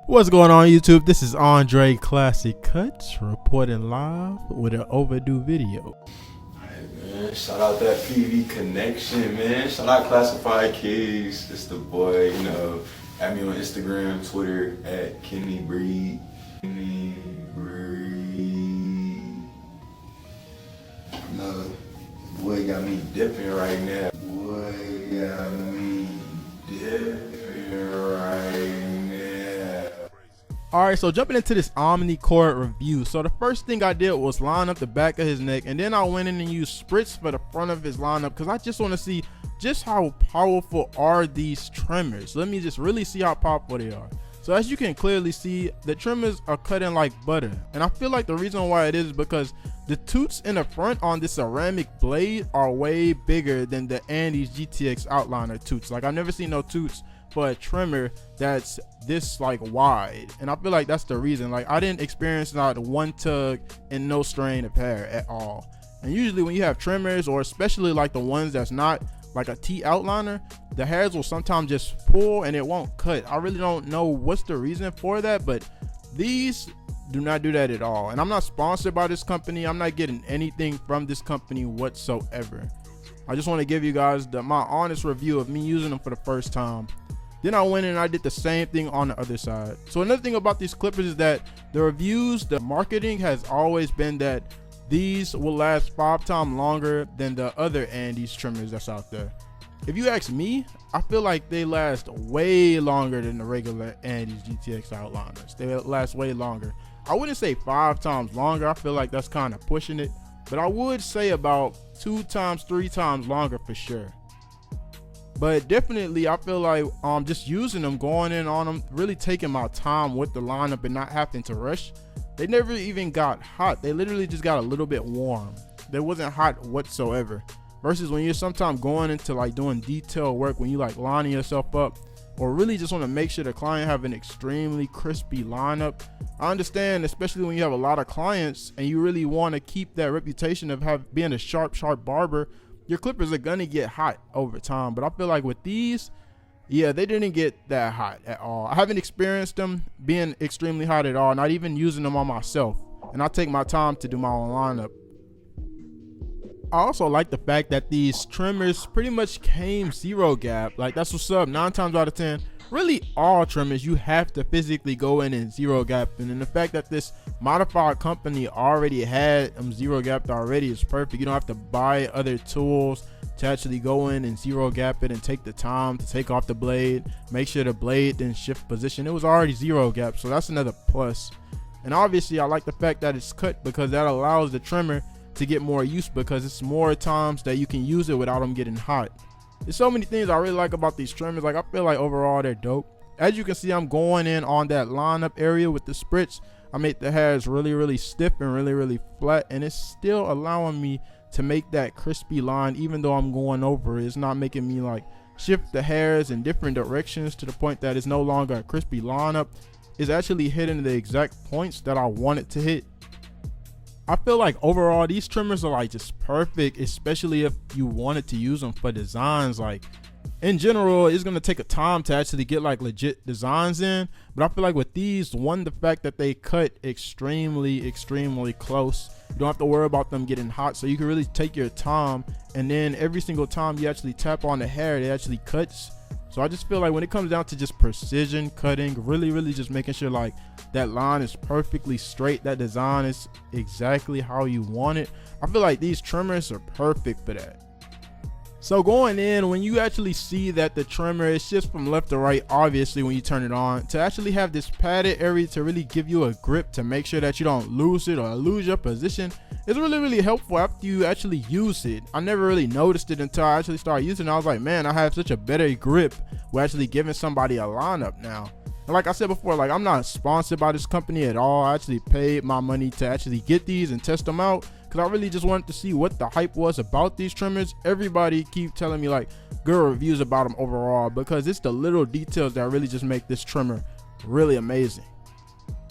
What's going on YouTube? This is Andre ClassicCuts reporting live with an overdue video. Alright, man, shout out that PV connection, man. Shout out Classified Keys. It's the boy, add me on Instagram, Twitter at Kenny Breed. Kenny Breed. No, boy got me dipping right now. Boy got me dipping right now. Alright, so jumping into this Omincord review. So the first thing I did was line up the back of his neck, and then I went in and used spritz for the front of his lineup because I just want to see just how powerful are these trimmers. Let me just really see how powerful they are. So as you can clearly see, the trimmers are cutting like butter, and I feel like the reason why it is because the toots in the front on this ceramic blade are way bigger than the Andes GTX outliner toots. Like, I've never seen no toots for a trimmer that's this like wide, and I feel like that's the reason. Like, I didn't experience not one tug and no strain of hair at all. And usually when you have trimmers, or especially like the ones that's not like a T outliner, the hairs will sometimes just pull and it won't cut. I really don't know what's the reason for that, but these do not do that at all. And I'm not sponsored by this company. I'm not getting anything from this company whatsoever. I just want to give you guys my honest review of me using them for the first time. Then I went and I did the same thing on the other side. So another thing about these clippers is that the reviews, the marketing has always been that these will last 5 times longer than the other Andes trimmers that's out there. If you ask me, I feel like they last way longer than the regular Andes GTX outliners. They last way longer. I wouldn't say 5 times longer. I feel like that's kind of pushing it, but I would say about 2 times, 3 times longer for sure. But definitely, I feel like just using them, going in on them, really taking my time with the lineup and not having to rush. They never even got hot. They literally just got a little bit warm. They wasn't hot whatsoever. Versus when you're sometimes going into like doing detail work, when you like lining yourself up, or really just want to make sure the client have an extremely crispy lineup. I understand, especially when you have a lot of clients and you really want to keep that reputation of being a sharp barber. Your clippers are gonna get hot over time, but I feel like with these, yeah, they didn't get that hot at all. I haven't experienced them being extremely hot at all, not even using them on myself, and I take my time to do my own lineup. I also like the fact that these trimmers pretty much came 0 gap. Like, that's what's up. 9 times out of 10, really all trimmers, you have to physically go in and 0 gap. And then the fact that this modified company already had them 0 gapped already is perfect. You don't have to buy other tools to actually go in and 0 gap it and take the time to take off the blade, make sure the blade didn't shift position. It was already 0 gap, so that's another plus. And obviously I like the fact that it's cut, because that allows the trimmer to get more use, because it's more times that you can use it without them getting hot. There's so many things I really like about these trimmers. Like, I feel like overall they're dope. As you can see, I'm going in on that lineup area with the spritz. I made the hairs really stiff and really flat, and it's still allowing me to make that crispy line even though I'm going over it. It's not making me like shift the hairs in different directions to the point that it's no longer a crispy lineup. It's actually hitting the exact points that I want it to hit. I feel like overall these trimmers are like just perfect, especially if you wanted to use them for designs. Like, in general, it's gonna take a time to actually get like legit designs in, but I feel like with these, the fact that they cut extremely close, you don't have to worry about them getting hot, so you can really take your time, and then every single time you actually tap on the hair, it actually cuts. So I just feel like when it comes down to just precision cutting, really just making sure like that line is perfectly straight, that design is exactly how you want it, I feel like these trimmers are perfect for that. So going in, when you actually see that the trimmer is just from left to right, obviously when you turn it on, to actually have this padded area to really give you a grip to make sure that you don't lose it or lose your position, it's really helpful after you actually use it. I never really noticed it until I actually started using it. I was like, man, I have such a better grip. We're actually giving somebody a lineup now. And like I said before, like, I'm not sponsored by this company at all. I actually paid my money to actually get these and test them out, because I really just wanted to see what the hype was about these trimmers. Everybody keep telling me like good reviews about them overall, because it's the little details that really just make this trimmer really amazing.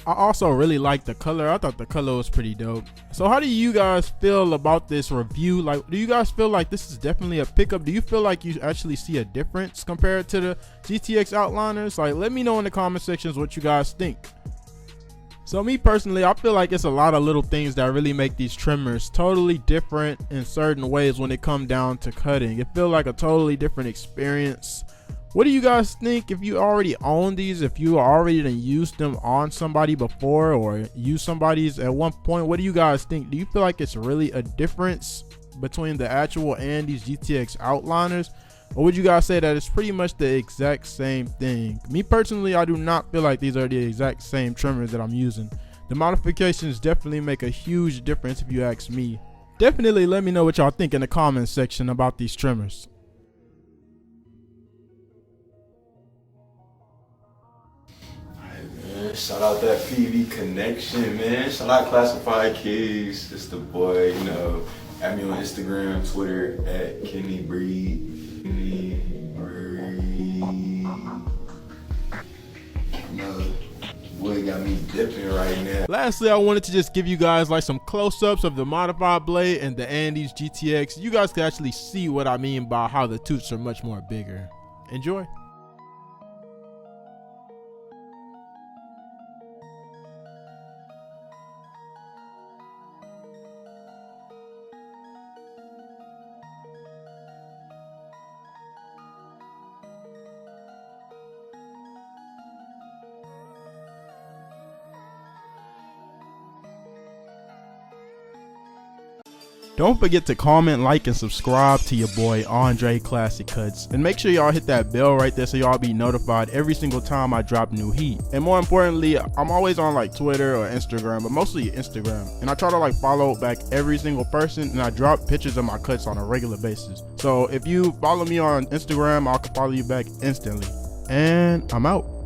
I also really like the color. I thought the color was pretty dope. So how do you guys feel about this review? Like, do you guys feel like this is definitely a pickup? Do you feel like you actually see a difference compared to the GTX Outliners? Like, let me know in the comment sections what you guys think. So me personally, I feel like it's a lot of little things that really make these trimmers totally different in certain ways when it comes down to cutting. It feels like a totally different experience. What do you guys think? If you already own these, if you already done used them on somebody before or used somebody's at one point, what do you guys think? Do you feel like it's really a difference between the actual and these GTX Outliners? Or would you guys say that it's pretty much the exact same thing? Me personally, I do not feel like these are the exact same trimmers that I'm using. The modifications definitely make a huge difference if you ask me. Definitely let me know what y'all think in the comments section about these trimmers. Shout out that PV connection, man. Shout out Classified Kids. It's the boy, you know. Add me on Instagram, Twitter at Kenny Breed. Kenny Breed. Boy got me dipping right now. Lastly, I wanted to just give you guys like some close-ups of the modified blade and the Andes GTX. You guys can actually see what I mean by how the tooths are much more bigger. Enjoy. Don't forget to comment, like, and subscribe to your boy Andre Classic Cuts, and make sure y'all hit that bell right there so y'all be notified every single time I drop new heat. And more importantly, I'm always on like Twitter or Instagram, but mostly Instagram, and I try to like follow back every single person, and I drop pictures of my cuts on a regular basis. So if you follow me on Instagram, I'll follow you back instantly. And I'm out.